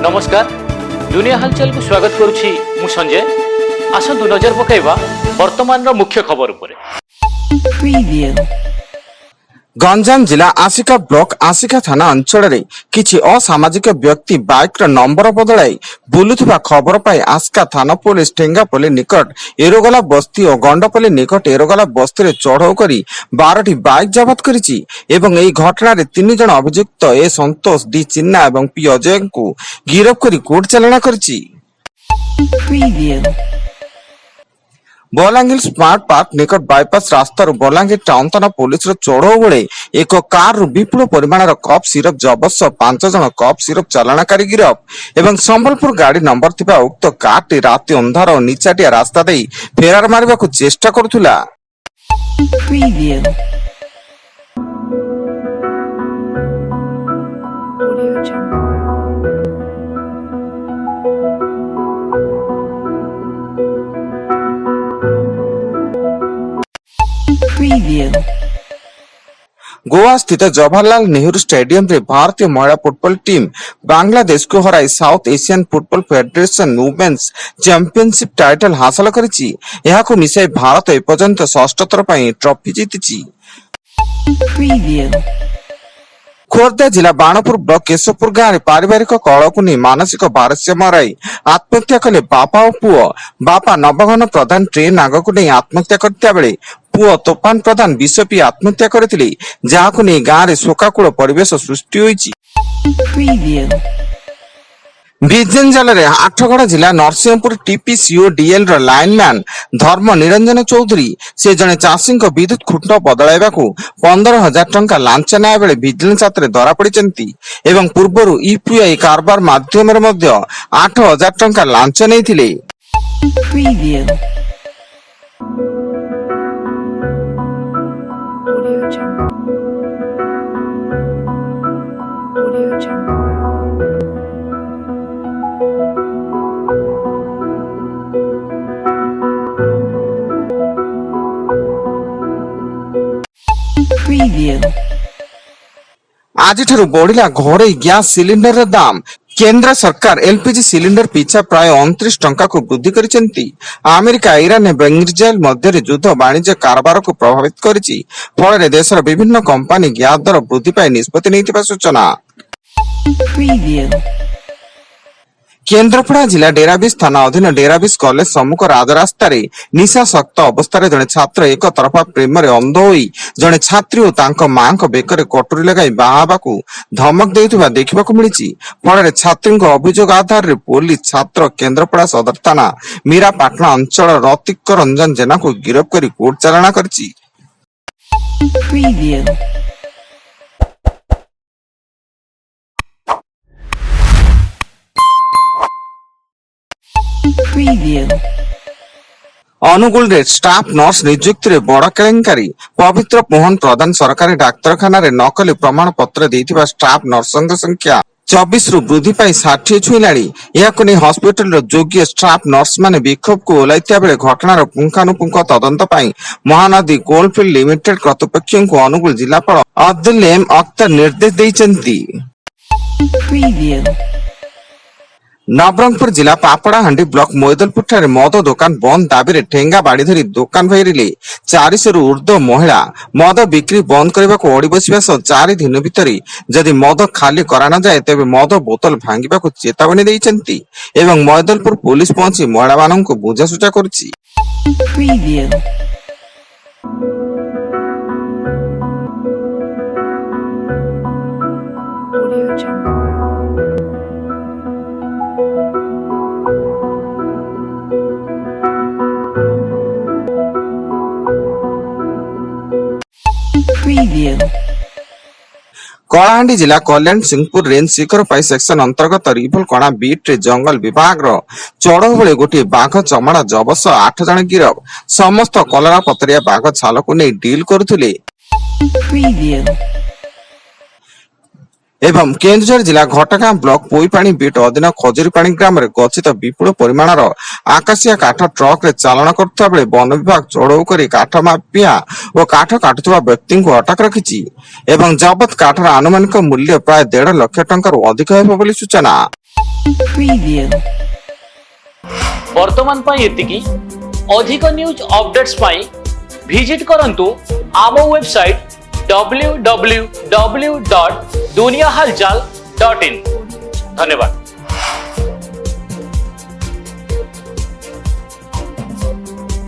नमस्कार दुनिया हलचल को स्वागत करुछि मु संजय। आसतु नजर पकाइबा वर्तमान मुख्य खबर उपरे। गंजाम जिला आसिका ब्लॉक आसिका थाना अंचल रे किछि असामाजिक व्यक्ति बाइक र नंबर बदलाई बुलुथिबा खबर पाई आसिका थाना पुलिस ठेंगापल्ली निकट एरोगला बस्ती और गंडपल्ली निकट एरोगला बस्ती रे चढ़ाऊ करी 12टी बाइक जब्त करिछि एवं एई घटना रे 3 जन अभियुक्त ए संतोष डी चिन्ना एवं पी अजय को गिरफ्त करी कोर्ट चालाना करिछि। बलांगीर स्मार्ट पार्क निकट बाईपास रास्तार बलांगीर टाउन थाना पुलिस चढ़ाऊ बेले एक कार विपुल परिमाण कप सिरप जबत सह 5 जन कप सिरप चालाणकारी गिरफ एवं संबलपुर गाड़ी नंबर थिबा उक्त कारटी राति अंधार और निचाटिया रास्ता दे फेरार मारिबा को चेष्टा करुथुला। गोवा स्थित जवाहरलाल नेहरू स्टेडियम रे भारतीय महिला फुटबॉल टीम बांग्लादेश को हराई South Asian football federation women's championship title हासिल करिछि। एहाको मिसाई भारत एपर्यंत 6ठ थर पई ट्रॉफी जीतिछि। खोर्धा जिला बाणपुर ब्लॉक केशवपुर गाँव पारिवारिक कलह को नहीं मानसिक भारसाम्य हराई आत्महत्या कले बापा और पुओ। बापा नवघन प्रधान ट्रेन आग को नहीं आत्महत्या करता बेले पुओ तोफान प्रधान विष पी आत्महत्या करथिले, जहाको नहीं गाँव रे शोकाकूल परिवेश सृष्टि होईछि। विजयनजाल रे आठगड़ जिला नरसिंहपुर टीपीसीओ डीएल र लाइनमैन धर्म निरंजन चौधरी से जने चाषी विद्युत खुंट बदलाइबा को 15,000 टंका लांच नया बेले विजिलेंस हाथ धरा पड़िचंती एवं पूर्वरु यूपीआई कारबार माध्यम 8,000 टंका लांच नैथिले। आज बढ़िला घरे गैस सिलिंडर दाम। केंद्र सरकार एलपीजी सिलिंडर पिछा प्राय 29 टंका को वृद्धि करिसेंती। अमेरिका ईरान एवं इस्राएल मध्य युद्ध वाणिज्य कारबार को प्रभावित करिछि। फल देशर विभिन्न कंपनी गैस दर वृद्धि पाई निष्पत्ति नैथिबा सूचना। केन्द्रापड़ा जिला डेराबिस थाना अधीन डेराबिस कॉलेज सम्मुख राजरास्ता निशासक्त अवस्था जड़े छात्र एक तरफा प्रेम अंध होई जड़े छात्री और तांको मां को बेकर कटोरी लगाई बाहाबा को धमक देउथिबा देखिबाकू मिलिछि। फल छात्री अभियोग आधार रे पुलिस छात्र केन्द्रापड़ा सदर थाना मीरापाटना अंचल रतिक रंजन जेना को गिरफ्त करी कोर्ट चालाना करछि। अनुगुल रे स्टाफ नर्स नियुक्ति रे बड़ केलेंकारी। पवित्र मोहन प्रधान सरकारी डाक्तरखाना रे नकली प्रमाण पत्र देइथिबा स्टाफ नर्संग संख्या 24 रु वृद्धि पाई 60 छुईलाणी। याको नै हॉस्पिटल रो योग्य स्टाफ नर्स माने विक्षोभ को ओलाइथिया बेले घटनार पुंखानुपुंख तदंत पाई महानदी कोलफील्ड लिमिटेड कर्तृपक्षों को अनुगुल जिलापाल अब्दुल एम अख्तर निर्देश दैछन्ती। नवरंगपुर जिला पापड़ाहांडी ब्लॉक मोइदलपुर ठारे मद दुकान बंद दाबी ठेंगा बाड़ी धरी दुकान भैरिले 400 रु ऊर्ध्व महिला मद बिक्री बंद करने को ओडी बसिबा सह 4 दिन भितर जदि मद खाली करा न जाए तेबे मद बोतल भांगिबा को चेतावनी दैछन्ती एवं मोइदलपुर पुलिस पहुंची महिला माननकु बुझासुझा करछि। कलाहांडी जिला कल्याण सिंहपुर रेंज शिखर पाई सेक्शन अंतर्गत रिभल कणा बीट रे जंगल विभाग चढ़ऊ बेले गोटे बाघ चमड़ा जबत 8 जन गिरफ। समस्त कलरा पतरिया बाघ छाल को नहीं डील करुथिले। एवं केन्दुझर जिला घटगां ब्लॉक पोईपाणी बीट अधीन खजुरीपाणी ग्राम में गच्छित विपुल परिमाणर आकाशिया काठ ट्रक रे चालन करथबा बेले वन विभाग चढ़ऊ करी काठ माफिया और काठ काटुवा व्यक्ति को अटक रखिछि एवं जबत काठर आनुमानिक मूल्य प्राय 1.5 लाख टंका अधिक हेबो बोली सूचना। Preview. ବର୍ତ୍ତମାନ ପାଇଁ ଏତିକି। ଅଧିକ ନ୍ୟୁଜ୍ ଅପଡେଟ୍ସ ପାଇଁ ଭିଜିଟ୍ କରନ୍ତୁ ଆମ ୱେବସାଇଟ୍ www.duniahalchal.in। ଧନ୍ୟବାଦ।